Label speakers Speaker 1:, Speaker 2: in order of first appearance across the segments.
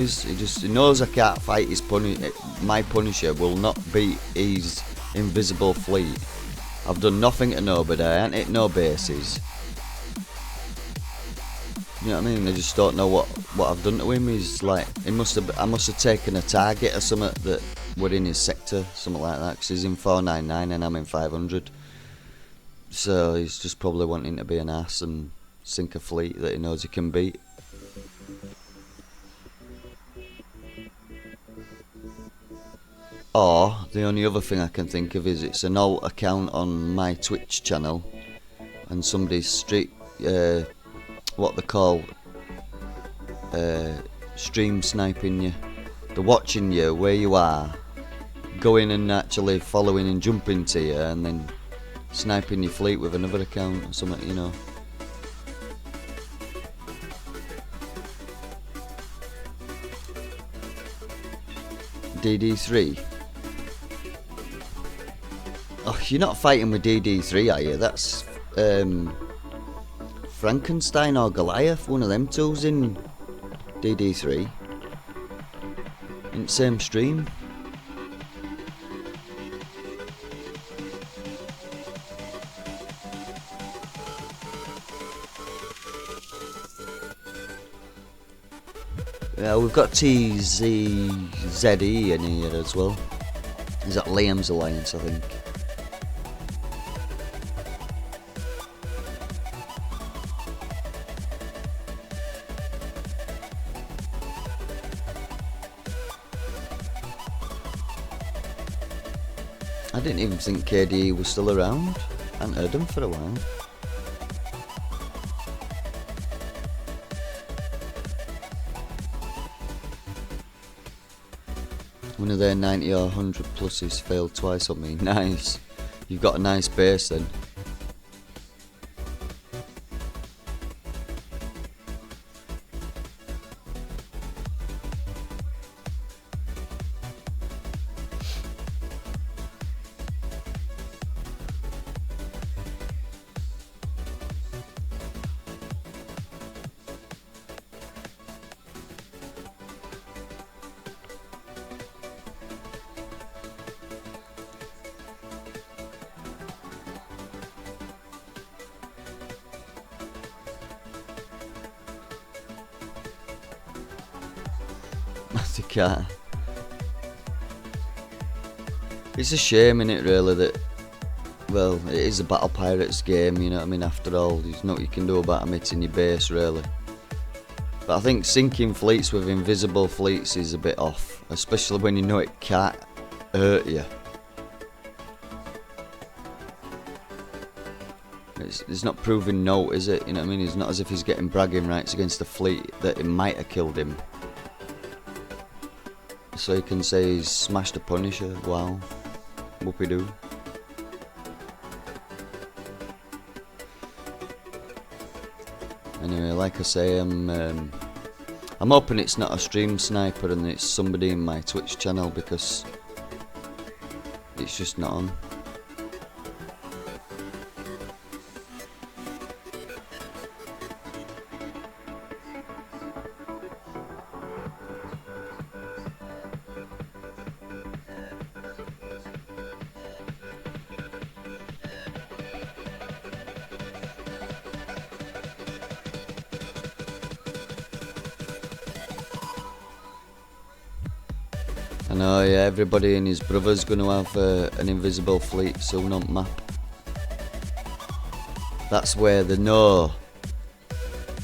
Speaker 1: He knows I can't fight his my Punisher will not beat his invisible fleet. I've done nothing to nobody, I ain't hit no bases. You know what I mean? I just don't know what I've done to him. He's like, I must have taken a target or something that were in his sector, something like that, because he's in 499 and I'm in 500. So he's just probably wanting to be an ass and sink a fleet that he knows he can beat. Or, the only other thing I can think of is it's an alt account on my Twitch channel and somebody's what they call stream sniping you. They're watching you where you are, going and actually following and jumping to you and then sniping your fleet with another account or something, you know. DD3. Oh, you're not fighting with DD3, are you? That's Frankenstein or Goliath, one of them two's in DD3. In the same stream. Yeah, we've got GDaddyD in here as well. Is that Liam's Alliance, I think. I didn't even think KDE was still around. I hadn't heard him for a while. One of their 90 or 100 pluses failed twice on me. Nice. You've got a nice base then. Car. It's a shame, innit, really, that, well, it is a Battle Pirates game, you know what I mean, after all, there's nothing you can do about them hitting your base, really. But I think sinking fleets with invisible fleets is a bit off, especially when you know it can't hurt you. It's not proving no, is it, you know what I mean, it's not as if he's getting bragging rights against a fleet that it might have killed him. So you can say he's smashed a Punisher, wow, whoopie-doo. Anyway, like I say, I'm hoping it's not a stream sniper and it's somebody in my Twitch channel because it's just not on. I know, yeah, everybody and his brother's going to have an invisible fleet soon on map. That's where they know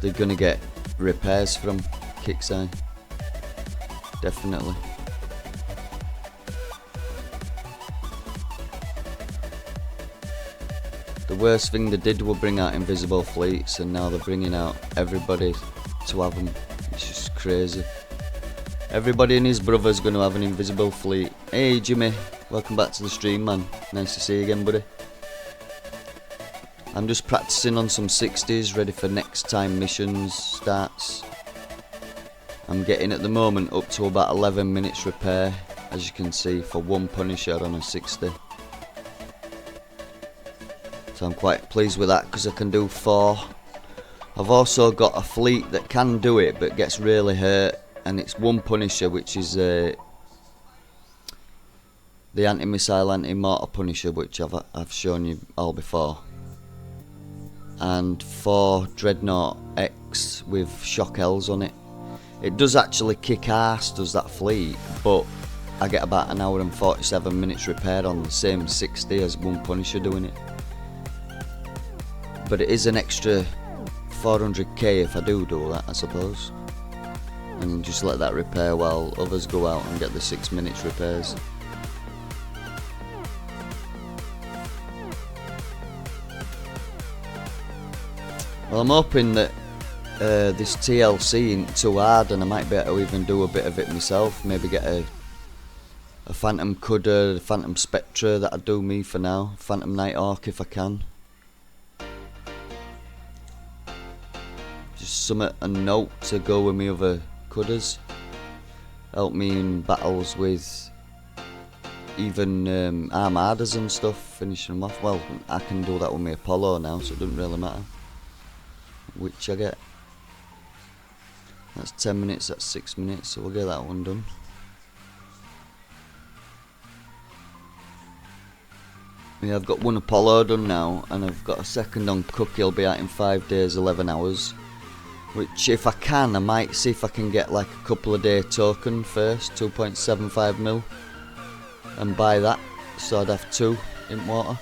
Speaker 1: they're going to get repairs from, Kickside. Definitely. The worst thing they did was bring out invisible fleets, and now they're bringing out everybody to have them. It's just crazy. Everybody and his brother's going to have an invisible fleet. Hey Jimmy, welcome back to the stream, man. Nice to see you again, buddy. I'm just practicing on some 60s, ready for next time missions starts. I'm getting at the moment up to about 11 minutes repair, as you can see, for one Punisher on a 60. So I'm quite pleased with that because I can do 4. I've also got a fleet that can do it but gets really hurt and it's one Punisher, which is the anti-missile, anti-mortar Punisher, which I've shown you all before, and 4 Dreadnought X with shock L's on it. It does actually kick ass, does that fleet, but I get about an hour and 47 minutes repair on the same 60 as one Punisher doing it. But it is an extra 400k if I do that, I suppose. And just let that repair while others go out and get the 6 minutes repairs. Well, I'm hoping that this TLC isn't too hard, and I might be able to even do a bit of it myself. Maybe get a Phantom Cutter, a Phantom Spectre, that'll do me for now. Phantom Nighthawk if I can. Just a note to go with me other Cutters. Help me in battles with even Armadas and stuff, finishing them off. Well, I can do that with my Apollo now, so it doesn't really matter which I get. That's 10 minutes, that's 6 minutes, so we'll get that one done. Yeah, I've got one Apollo done now, and I've got a second on Cookie. I'll be out in 5 days, 11 hours. Which, if I can, I might see if I can get like a couple of day token first, 2.75 mil, and buy that, so I'd have 2 in water.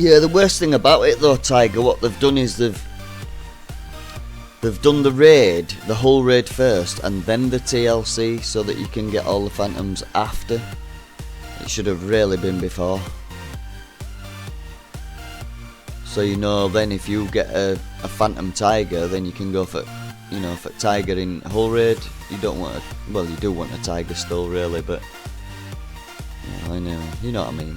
Speaker 1: Yeah, the worst thing about it though, Tiger, what they've done is they've done the raid, the whole raid first, and then the TLC, so that you can get all the Phantoms after. It should have really been before. So you know, then if you get a Phantom Tiger, then you can go for, you know, for Tiger in whole raid. You don't want a, well, you do want a Tiger still, really, but yeah, I know, you know what I mean.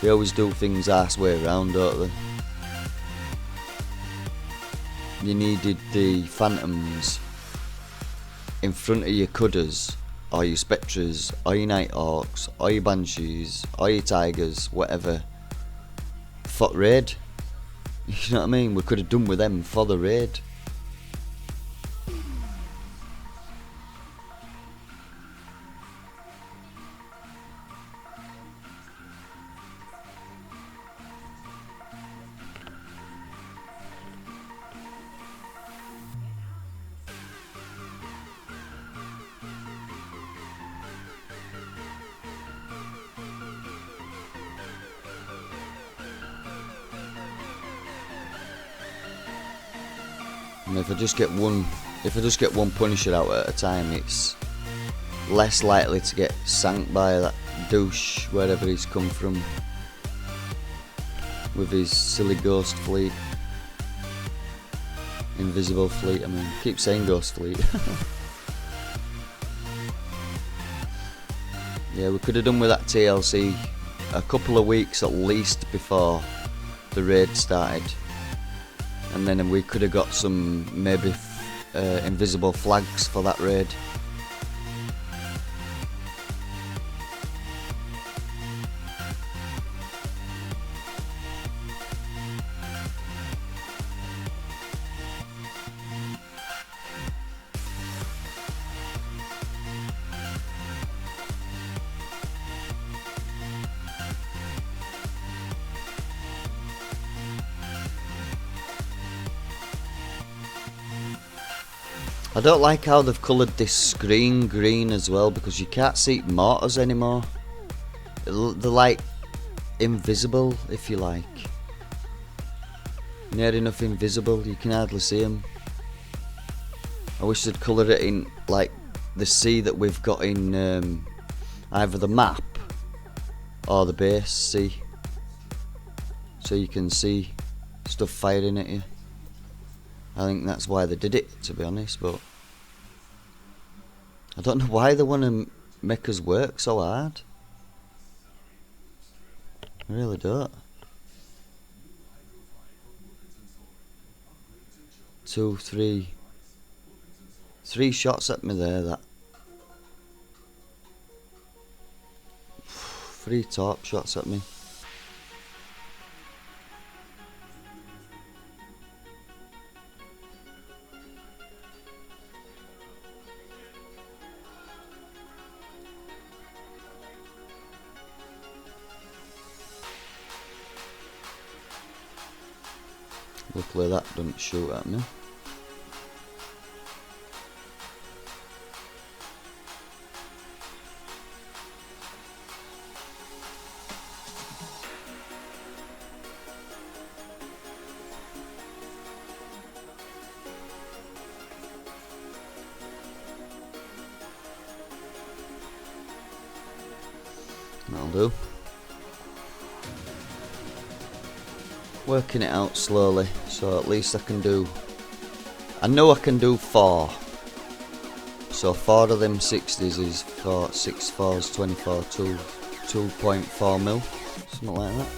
Speaker 1: They always do things arse way around, don't they? You needed the Phantoms in front of your Cutters, or your Spectres, or your Nighthawks, or your Banshees, or your Tigers, whatever, for raid. You know what I mean? We could have done with them for the raid. And if I just get one Punisher out at a time, it's less likely to get sank by that douche wherever he's come from with his silly ghost fleet, invisible fleet. I mean, keep saying ghost fleet. Yeah, we could have done with that TLC a couple of weeks at least before the raid started. And then we could have got some maybe invisible flags for that raid. I don't like how they've coloured this screen green as well, because you can't see mortars anymore. They're like invisible, if you like. Near enough invisible, you can hardly see them. I wish they'd coloured it in like the sea that we've got in either the map or the base sea, so you can see stuff firing at you. I think that's why they did it, to be honest, but I don't know why they want to make us work so hard. I really don't. 2, 3 shots at me there, that. 3 top shots at me. Luckily that didn't shoot at me. That'll do. Working it out slowly, so at least I can do. I know I can do 4. So 4 of them 60s is 6 4s, 24, 2.4 mil, something like that.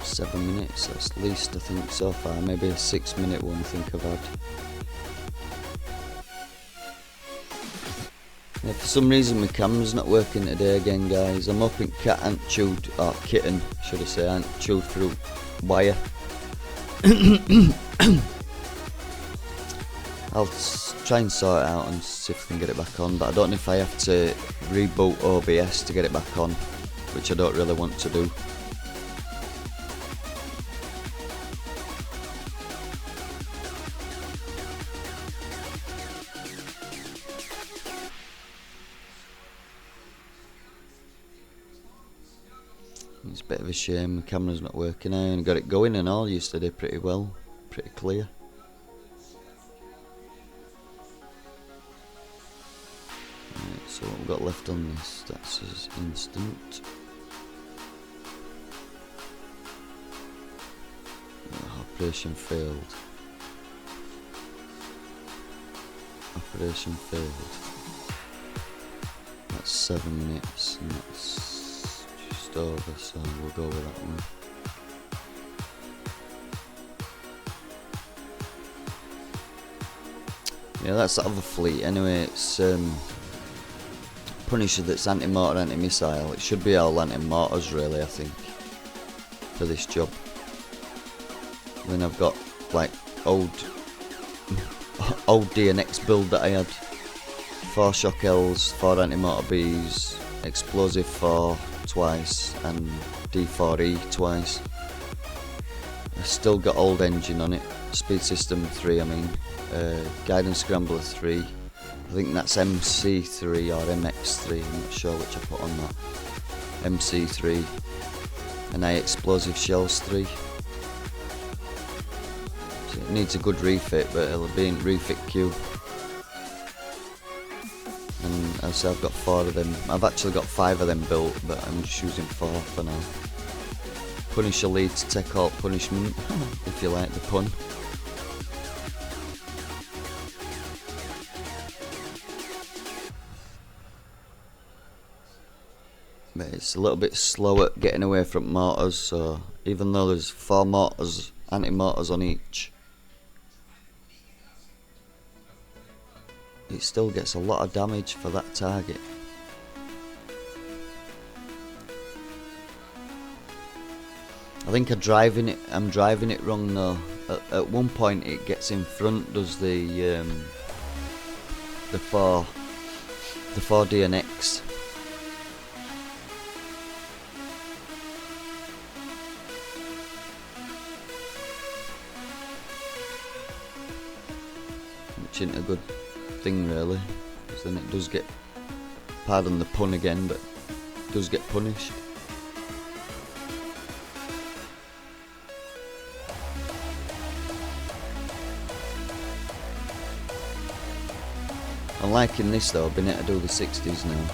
Speaker 1: Seven minutes, that's the least I think so far. Maybe a 6-minute one I think I've had. Yeah, for some reason my camera's not working today again, guys. I'm hoping cat ain't chewed, or kitten should I say, ain't chewed through wire. I'll try and sort it out and see if I can get it back on, but I don't know if I have to reboot OBS to get it back on, which I don't really want to do. It's a bit of a shame, the camera's not working now, and got it going and all yesterday pretty well, pretty clear. Right, so what we've got left on this, that's as instant. Operation failed. Operation failed. That's 7 minutes, and that's just over, so we'll go with that one. Yeah, that's that other fleet anyway. It's Punisher that's anti-mortar, anti-missile. It should be all anti-mortars really, I think, for this job. Then I've got like old DNX build that I had. 4 shock Ls, 4 anti-mortar Bs, explosive 4 twice, and D4E twice. I still got old engine on it. Speed system 3, I mean. Guidance scrambler 3. I think that's MC3 or MX3, I'm not sure which I put on that. MC3. And explosive shells 3. So it needs a good refit, but it'll be in refit queue. And as I say, I've got 4 of them. I've actually got 5 of them built, but I'm just using 4 for now. Punisher lead to take out punishment, if you like the pun. But it's a little bit slow at getting away from mortars, so even though there's 4 mortars, anti-mortars on each, it still gets a lot of damage for that target. I think I'm driving it wrong though. At one point it gets in front, does the 4 DNX. Which isn't a good thing really, because then it does get, pardon the pun again, but it does get punished. I'm liking this though, I've been able to do the 60s now.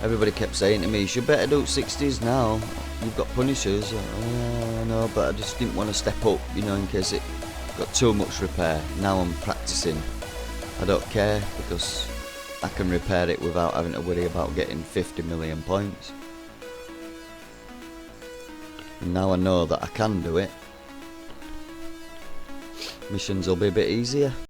Speaker 1: Everybody kept saying to me, you should better do 60s now, you've got punishers. I know, but I just didn't want to step up, you know, in case it got too much repair. Now I'm practicing. I don't care, because I can repair it without having to worry about getting 50 million points. And now I know that I can do it. missions will be a bit easier.